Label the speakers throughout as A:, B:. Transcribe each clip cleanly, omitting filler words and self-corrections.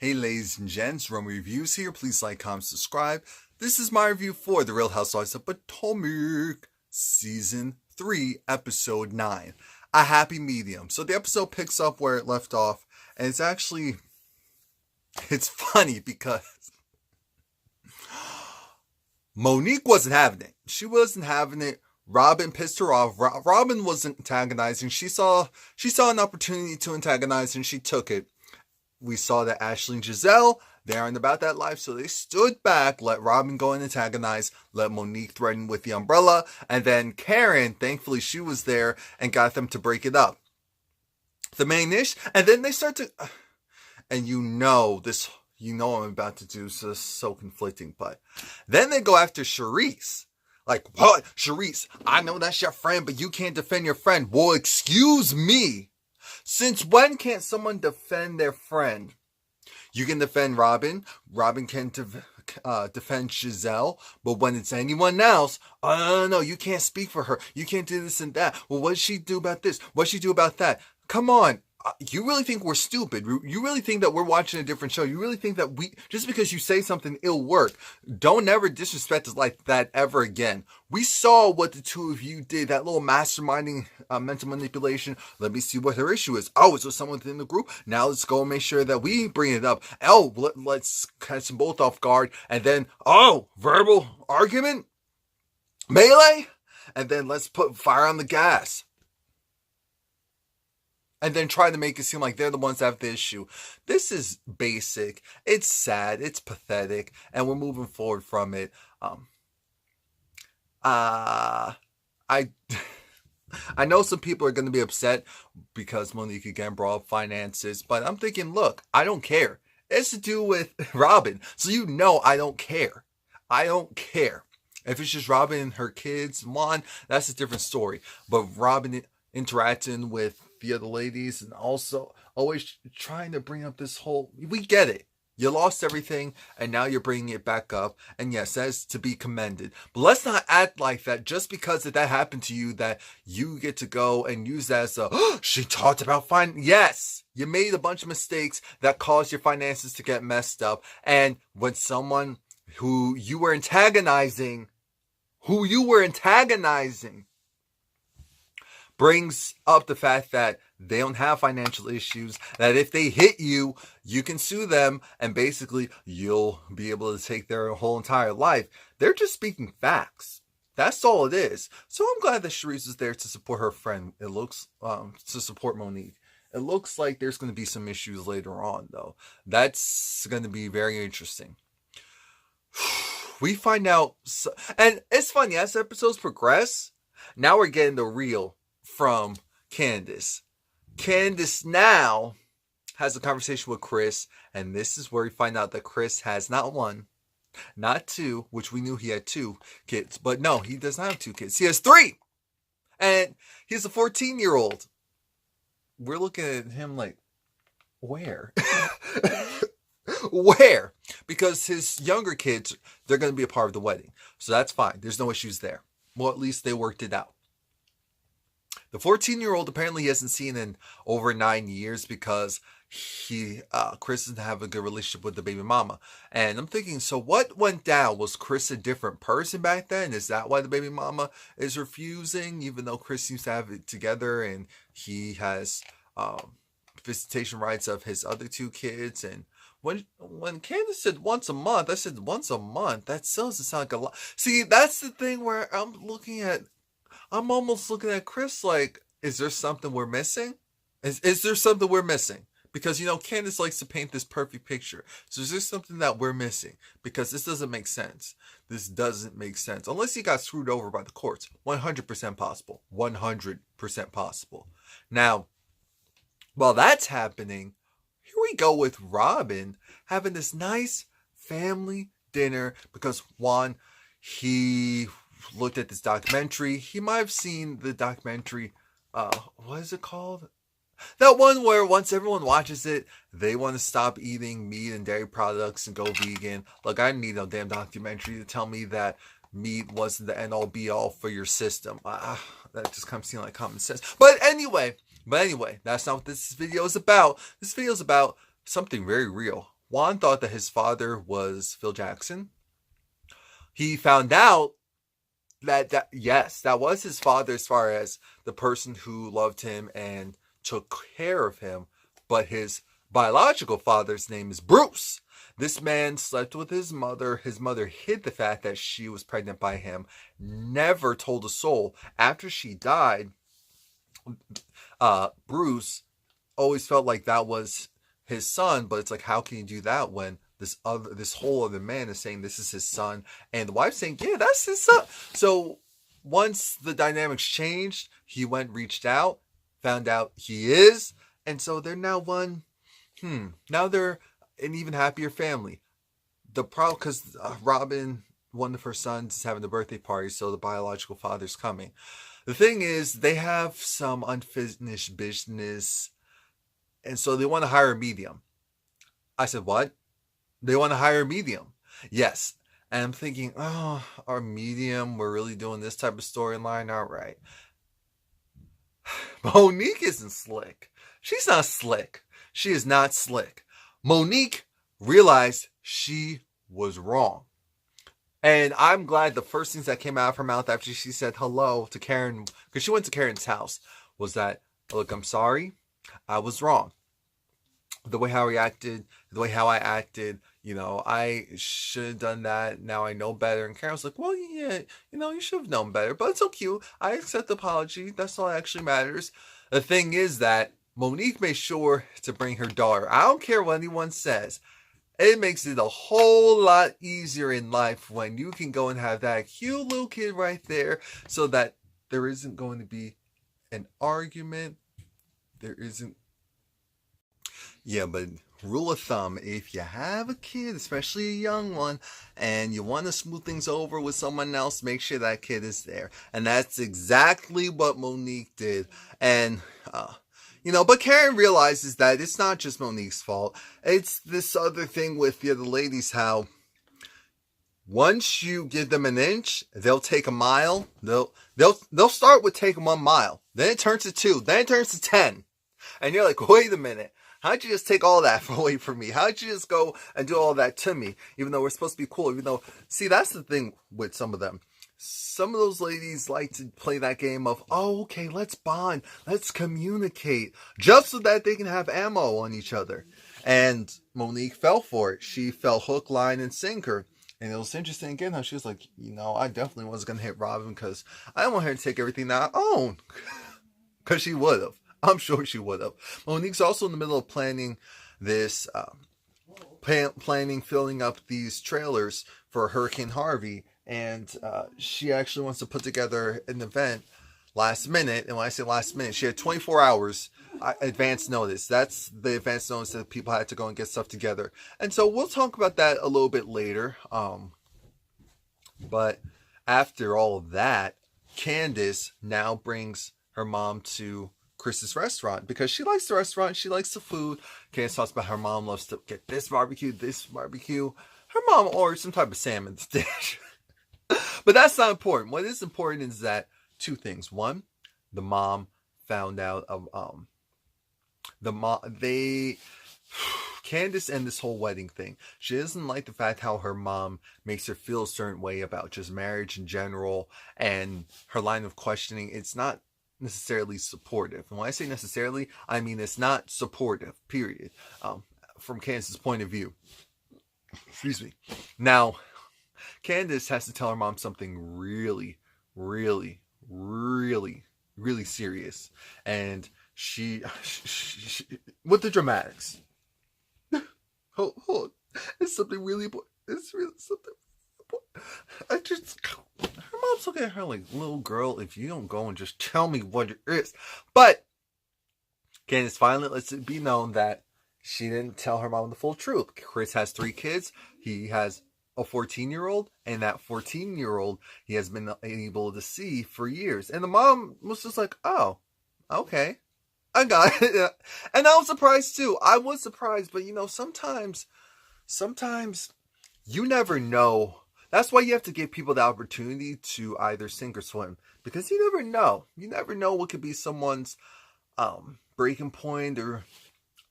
A: Hey ladies and gents, Romie Reviews here. Please like, comment, subscribe. This is my review for The Real Housewives of Potomac, Season 3, Episode 9. A Happy Medium. So the episode picks up where it left off, and it's funny because Monique wasn't having it. She wasn't having it. Robin pissed her off. Robin wasn't antagonizing. She saw an opportunity to antagonize, and she took it. We saw that Ashley and Giselle, they aren't about that life, so they stood back, let Robin go and antagonize, let Monique threaten with the umbrella, and then Karen, thankfully she was there and got them to break it up. The main ish, and then they start to, and I'm about to do so conflicting, but then they go after Charisse. Like, what? Charisse, I know that's your friend, but you can't defend your friend. Well, excuse me. Since when can't someone defend their friend? You can defend Robin. Robin can defend Giselle. But when it's anyone else, no, you can't speak for her. You can't do this and that. Well, what did she do about this? What did she do about that? Come on. You really think we're stupid? You really think that we're watching a different show? You really think that just because you say something, it'll work? Don't ever disrespect us like that ever again. We saw what the two of you did, that little masterminding mental manipulation. Let me see what her issue is. Oh, it's with someone within the group. Now let's go and make sure that we bring it up. Oh, let's catch them both off guard. And then, verbal argument? Melee? And then let's put fire on the gas. And then try to make it seem like they're the ones that have the issue. This is basic. It's sad. It's pathetic. And we're moving forward from it. I know some people are going to be upset because Monique again brought up finances. But I'm thinking, look, I don't care. It's to do with Robin. So I don't care. I don't care. If it's just Robin and her kids, Juan, that's a different story. But Robin interacting with the other ladies and also always trying to bring up this whole, we get it. You lost everything and now you're bringing it back up. And yes, that is to be commended. But let's not act like that just because that happened to you that you get to go and use that as she talked about Yes, you made a bunch of mistakes that caused your finances to get messed up. And when someone who you were antagonizing brings up the fact that they don't have financial issues, that if they hit you, you can sue them, and basically you'll be able to take their whole entire life. They're just speaking facts. That's all it is. So I'm glad that Charisse is there to support her friend. It looks, to support Monique. It looks like there's going to be some issues later on, though. That's going to be very interesting. We find out, and it's funny, as episodes progress, now we're getting the real from Candace. Candace now has a conversation with Chris, and this is where we find out that Chris has not one, not two, which we knew he had 2 kids, but no, he does not have 2 kids. He has 3, and he's a 14-year-old. We're looking at him like, where? Where? Because his younger kids, they're going to be a part of the wedding, so that's fine. There's no issues there. Well, at least they worked it out. The 14-year-old apparently he hasn't seen in over 9 years because Chris doesn't have a good relationship with the baby mama. And I'm thinking, so what went down? Was Chris a different person back then? Is that why the baby mama is refusing, even though Chris seems to have it together and he has visitation rights of his other 2 kids? And when Candace said once a month, I said once a month. That still doesn't sound like a lot. See, that's the thing where I'm almost looking at Chris like, is there something we're missing? Is there something we're missing? Because, Candace likes to paint this perfect picture. So is there something that we're missing? Because this doesn't make sense. This doesn't make sense. Unless he got screwed over by the courts. 100% possible. 100% possible. Now, while that's happening, here we go with Robin having this nice family dinner because Juan, he looked at this documentary. He might have seen the documentary, what is it called? That one where once everyone watches it, they want to stop eating meat and dairy products and go vegan. Look, I need no damn documentary to tell me that meat wasn't the end all be all for your system. That just kind of seemed like common sense. But anyway, that's not what this video is about. This video is about something very real. Juan thought that his father was Phil Jackson. He found out that yes, that was his father as far as the person who loved him and took care of him, but his biological father's name is Bruce. This man slept with his mother. His mother hid the fact that she was pregnant by him, never told a soul. After she died, Bruce always felt like that was his son, but it's like, how can you do that when this whole other man is saying this is his son, and the wife's saying, yeah, that's his son. So once the dynamics changed, he reached out, found out he is, and so they're now now they're an even happier family. The problem, because Robin, one of her sons, is having a birthday party, so the biological father's coming. The thing is, they have some unfinished business, and so they want to hire a medium. I said, what? They want to hire a medium. Yes. And I'm thinking, oh, our medium, we're really doing this type of storyline. All right. Monique isn't slick. She's not slick. She is not slick. Monique realized she was wrong. And I'm glad the first things that came out of her mouth after she said hello to Karen, because she went to Karen's house, was that, look, I'm sorry. I was wrong. The way how I acted, I should have done that. Now I know better. And Karen was like, well, yeah, you should have known better. But it's so cute. I accept the apology. That's all that actually matters. The thing is that Monique made sure to bring her daughter. I don't care what anyone says. It makes it a whole lot easier in life when you can go and have that cute little kid right there, so that there isn't going to be an argument. There isn't. Yeah, but rule of thumb, if you have a kid, especially a young one, and you want to smooth things over with someone else, make sure that kid is there. And that's exactly what Monique did. And, but Karen realizes that it's not just Monique's fault. It's this other thing with the other ladies, how once you give them an inch, they'll take a mile. They'll start with taking 1 mile. Then it turns to 2. Then it turns to 10. And you're like, wait a minute. How'd you just take all that away from me? How'd you just go and do all that to me? Even though we're supposed to be cool. See, that's the thing with some of them. Some of those ladies like to play that game of, oh, okay, let's bond. Let's communicate. Just so that they can have ammo on each other. And Monique fell for it. She fell hook, line, and sinker. And it was interesting again how she was like, I definitely wasn't going to hit Robin because I don't want her to take everything that I own. Because she would have. I'm sure she would have. Monique's also in the middle of planning this, filling up these trailers for Hurricane Harvey. And she actually wants to put together an event last minute. And when I say last minute, she had 24 hours advance notice. That's the advance notice that people had to go and get stuff together. And so we'll talk about that a little bit later. But after all of that, Candace now brings her mom to Chris's restaurant because she likes the restaurant. She likes the food. Candace talks about her mom loves to get this barbecue. Her mom orders some type of salmon dish. But that's not important. What is important is that 2 things. One, the mom found out of Candace and this whole wedding thing. She doesn't like the fact how her mom makes her feel a certain way about just marriage in general, and her line of questioning. It's not necessarily supportive. And when I say necessarily, I mean it's not supportive, period. From Candace's point of view. Excuse me. Now, Candace has to tell her mom something really, really, really, really serious. And she with the dramatics. Hold on. It's something really important. It's really something important. Her mom's looking at her like, little girl, if you don't go and just tell me what it is. But Candace finally lets it be known that she didn't tell her mom the full truth. Chris has 3 kids. He has a 14-year-old, and that 14-year-old he has been able to see for years. And the mom was just like, oh, okay, I got it. And I was surprised too. I was surprised, but sometimes you never know. That's why you have to give people the opportunity to either sink or swim, because you never know. You never know what could be someone's breaking point or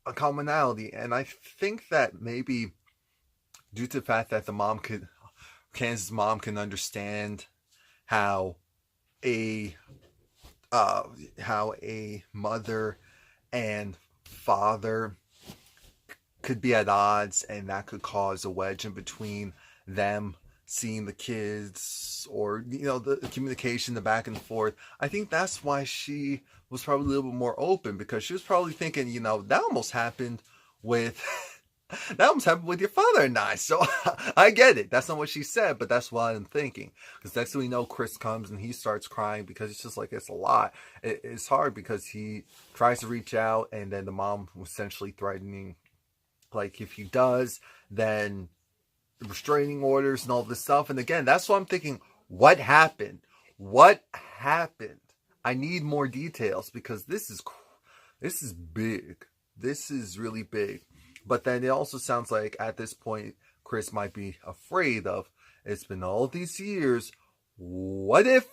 A: a commonality. And I think that maybe due to the fact that Candace's mom can understand how a how a mother and father could be at odds, and that could cause a wedge in between them seeing the kids, or the communication, the back and forth. I think that's why she was probably a little bit more open, because she was probably thinking, that almost happened with that almost happened with your father and I. So I get it. That's not what she said, but that's what I'm thinking. Because next thing we know, Chris comes and he starts crying, because it's just like, it's a lot. It's hard, because he tries to reach out, and then the mom was essentially threatening, like, if he does, then restraining orders and all this stuff. And again, that's what I'm thinking. What happened? What happened? I need more details, because this is big. This is really big. But then it also sounds like at this point, Chris might be afraid of, it's been all these years. What if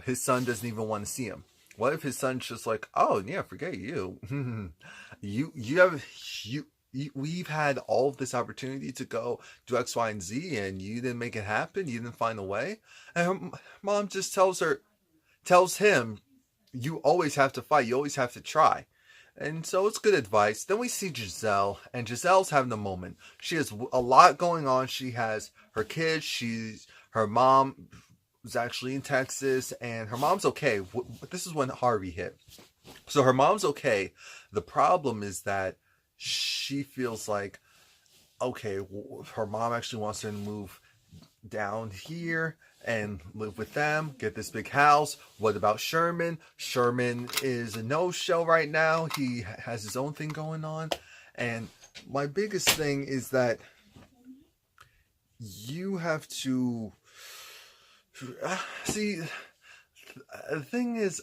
A: his son doesn't even want to see him? What if his son's just like, oh yeah, forget you. We've had all of this opportunity to go do X, Y, and Z, and you didn't make it happen. You didn't find a way. And her mom just tells him, you always have to fight. You always have to try. And so it's good advice. Then we see Giselle, and Giselle's having a moment. She has a lot going on. She has her kids. Her mom was actually in Texas, and her mom's okay. This is when Harvey hit. So her mom's okay. The problem is that she feels like, okay, her mom actually wants her to move down here and live with them, get this big house. What about Sherman? Sherman is a no-show right now. He has his own thing going on. And my biggest thing is that you have to see, the thing is,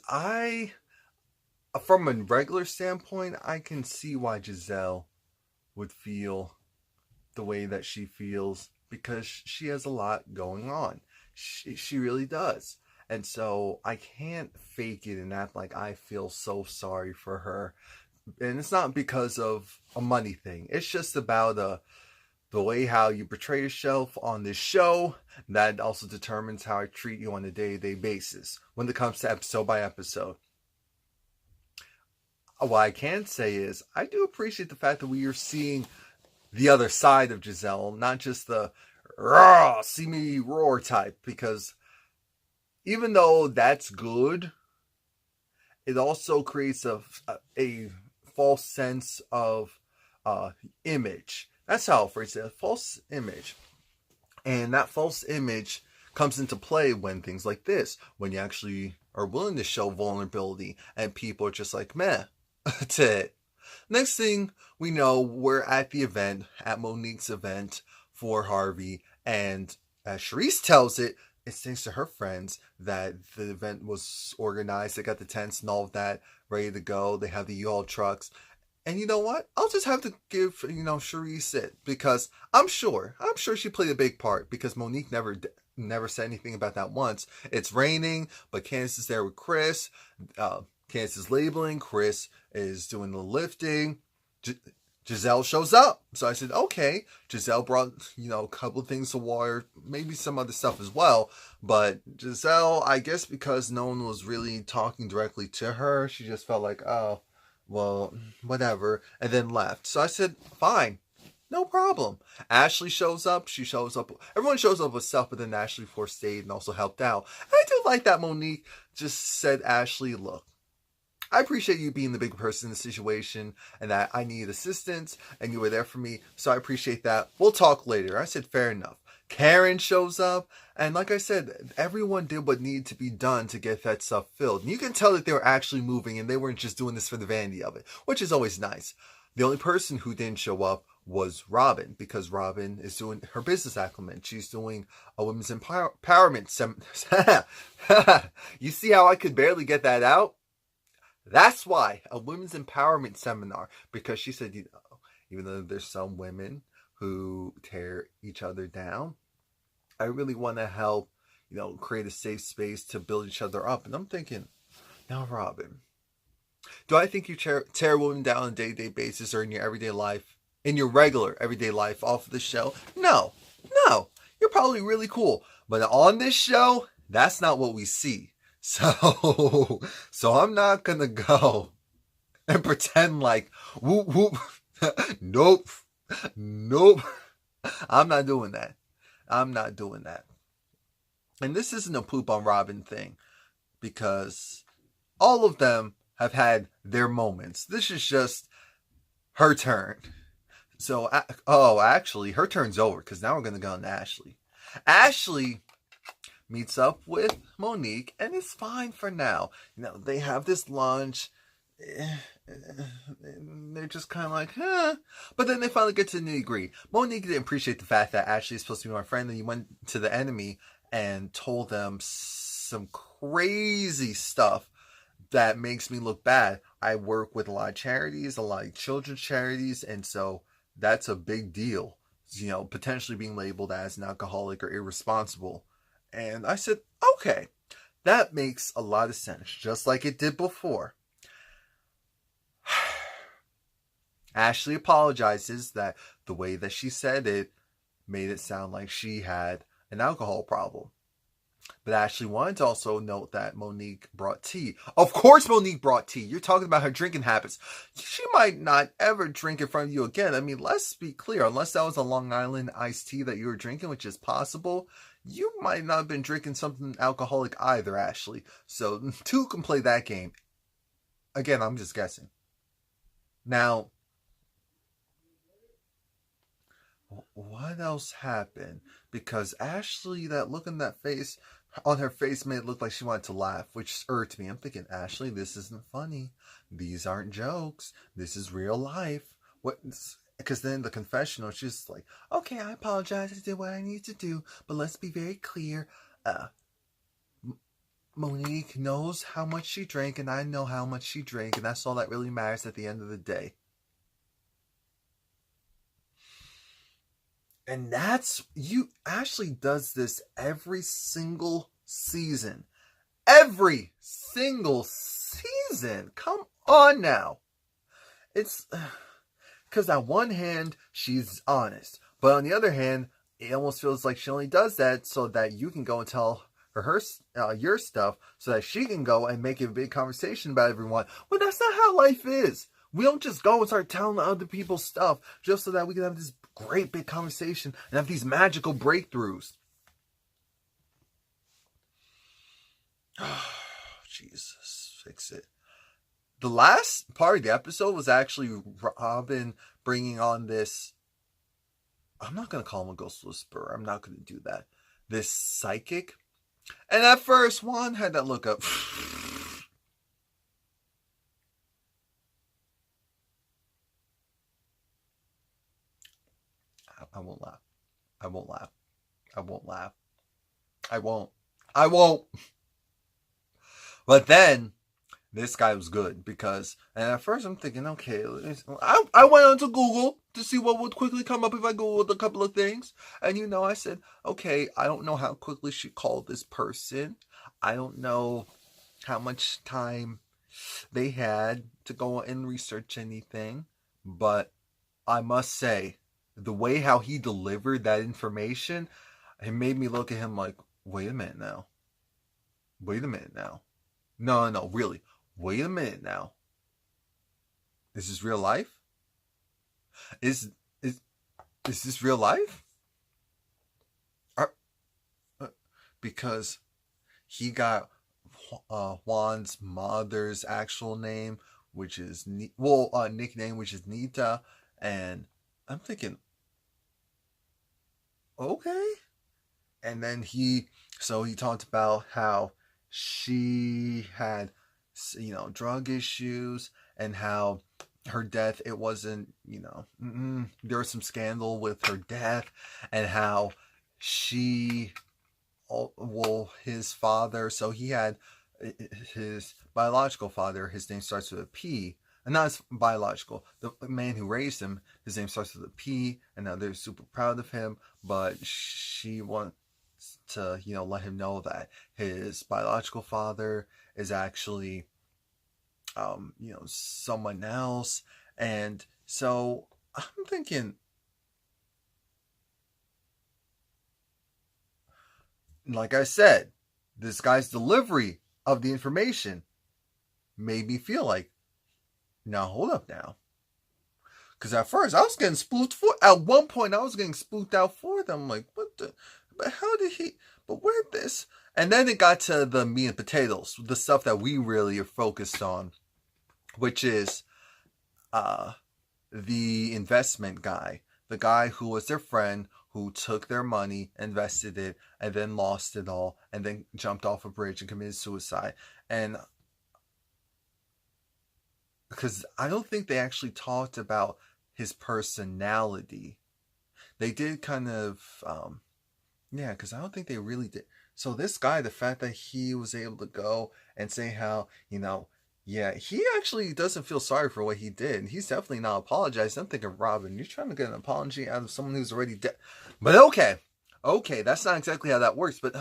A: from a regular standpoint, I can see why Giselle would feel the way that she feels, because she has a lot going on. She really does. And so I can't fake it and act like I feel so sorry for her. And it's not because of a money thing. It's just about the way how you portray yourself on this show. That also determines how I treat you on a day-to-day basis when it comes to episode by episode. What I can say is, I do appreciate the fact that we are seeing the other side of Giselle, not just the raw, see me roar type, because even though that's good, it also creates a false sense of image. That's how I'll phrase it, a false image. And that false image comes into play when things like this, when you actually are willing to show vulnerability, and people are just like, meh, to it. Next thing we know, we're at the event, at Monique's event for Harvey, and as Charisse tells it, it's thanks to her friends that the event was organized. They got the tents and all of that ready to go. They have the U-Haul trucks. And you know what? I'll just have to give, Charisse it, because I'm sure she played a big part, because Monique never said anything about that once. It's raining, but Candace is there with Chris. Candace is labeling. Chris is doing the lifting. Giselle shows up. So I said, okay. Giselle brought, a couple of things to water, maybe some other stuff as well. But Giselle, I guess because no one was really talking directly to her, she just felt like, oh, well, whatever, and then left. So I said, fine. No problem. Ashley shows up. She shows up. Everyone shows up with stuff, but then Ashley stayed and also helped out. I do like that Monique just said, Ashley, look, I appreciate you being the big person in the situation, and that I need assistance, and you were there for me, so I appreciate that. We'll talk later. I said, fair enough. Karen shows up, and like I said, everyone did what needed to be done to get that stuff filled. And you can tell that they were actually moving, and they weren't just doing this for the vanity of it, which is always nice. The only person who didn't show up was Robin, because Robin is doing her business acumen. She's doing a women's empowerment You see how I could barely get that out? That's why, a women's empowerment seminar, because she said, even though there's some women who tear each other down, I really want to help, create a safe space to build each other up. And I'm thinking, now, Robin, Do I think you tear a woman down on a day-to-day basis or in your everyday life, in your regular everyday life off of the show? No. No. You're probably really cool. But on this show, that's not what we see. So I'm not going to go and pretend like, whoop, whoop. Nope. Nope. I'm not doing that. I'm not doing that. And this isn't a poop on Robin thing, because all of them have had their moments. This is just her turn. So, actually, her turn's over, because now we're going to go on to Ashley. Ashley meets up with Monique, and it's fine for now. You know, they have this lunch. They're just kind of like, huh. But then they finally get to the nitty-gritty. Monique didn't appreciate the fact that Ashley is supposed to be my friend, and he went to the enemy and told them some crazy stuff that makes me look bad. I work with a lot of charities, a lot of children's charities, and so that's a big deal. You know, potentially being labeled as an alcoholic or irresponsible. And I said, okay, that makes a lot of sense, just like it did before. Ashley apologizes that the way that she said it made it sound like she had an alcohol problem. But Ashley wanted to also note that Monique brought tea. Of course Monique brought tea. You're talking about her drinking habits. She might not ever drink in front of you again. I mean, let's be clear. Unless that was a Long Island iced tea that you were drinking, which is possible, you might not have been drinking something alcoholic either, Ashley. So two can play that game. Again, I'm just guessing. Now, what else happened? Because Ashley, that look on that face, on her face made it look like she wanted to laugh, which irked me. I'm thinking, Ashley, this isn't funny. These aren't jokes. This is real life. What? Because then the confessional, she's like, okay, I apologize. I did what I need to do. But let's be very clear. Monique knows how much she drank, and I know how much she drank, and that's all that really matters at the end of the day. And Ashley does this every single season. Every single season. Come on now. It's because on one hand, she's honest. But on the other hand, it almost feels like she only does that so that you can go and tell her your stuff, so that she can go and make it a big conversation about everyone. Well, that's not how life is. We don't just go and start telling other people's stuff just so that we can have this great big conversation and have these magical breakthroughs. Oh, Jesus, fix it. The last part of the episode was actually Robin bringing on this, I'm not going to call him a ghost whisperer. I'm not going to do that. This psychic. And at first, Juan had that look up. I won't laugh. I won't laugh. I won't laugh. I won't. But then, this guy was good because, and at first I'm thinking, okay, I went onto Google to see what would quickly come up if I Googled a couple of things. And I said, okay, I don't know how quickly she called this person. I don't know how much time they had to go and research anything. But I must say, the way how he delivered that information, it made me look at him like, wait a minute now. No, really. Wait a minute now. Is this real life? Is this real life? Because he got Juan's mother's actual name, which is nickname, which is Nita, and I'm thinking, okay. And then he talked about how she had, drug issues, and how her death, it wasn't, there was some scandal with her death, and how his father, so he had his biological father, his name starts with a P, and not his biological, the man who raised him, his name starts with a P, and now they're super proud of him, but she wants to, let him know that his biological father is actually someone else. And so I'm thinking, like I said, this guy's delivery of the information made me feel like, now hold up now. Because at first I was getting spooked for. At one point I was getting spooked out for them. Like, what the? But how did he? But where this? And then it got to the meat and potatoes, the stuff that we really are focused on, which is the investment guy, the guy who was their friend, who took their money, invested it, and then lost it all, and then jumped off a bridge and committed suicide. And because I don't think they actually talked about his personality. They did kind of, because I don't think they really did. So this guy, the fact that he was able to go and say how, he actually doesn't feel sorry for what he did. He's definitely not apologizing. I'm thinking, Robin, you're trying to get an apology out of someone who's already dead. But okay, that's not exactly how that works. But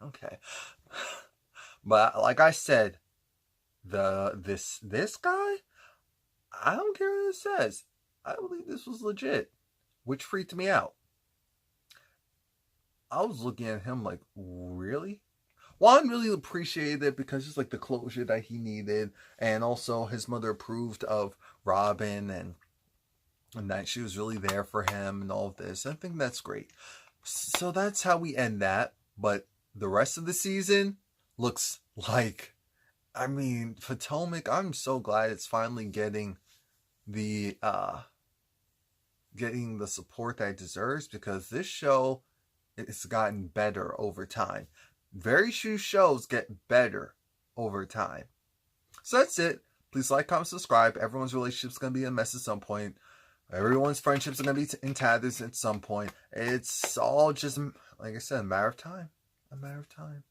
A: okay. But like I said, this guy, I don't care what it says. I believe this was legit, which freaked me out. I was looking at him like, really? Well, I really appreciated it because it's like the closure that he needed, and also his mother approved of Robin and that she was really there for him and all of this. I think that's great. So that's how we end that. But the rest of the season looks like, Potomac, I'm so glad it's finally getting the support that it deserves, because this show, it's gotten better over time. Very few shows get better over time. So that's it. Please like, comment, subscribe. Everyone's relationship's going to be a mess at some point. Everyone's friendships are going to be in tatters at some point. It's all just, like I said, a matter of time. A matter of time.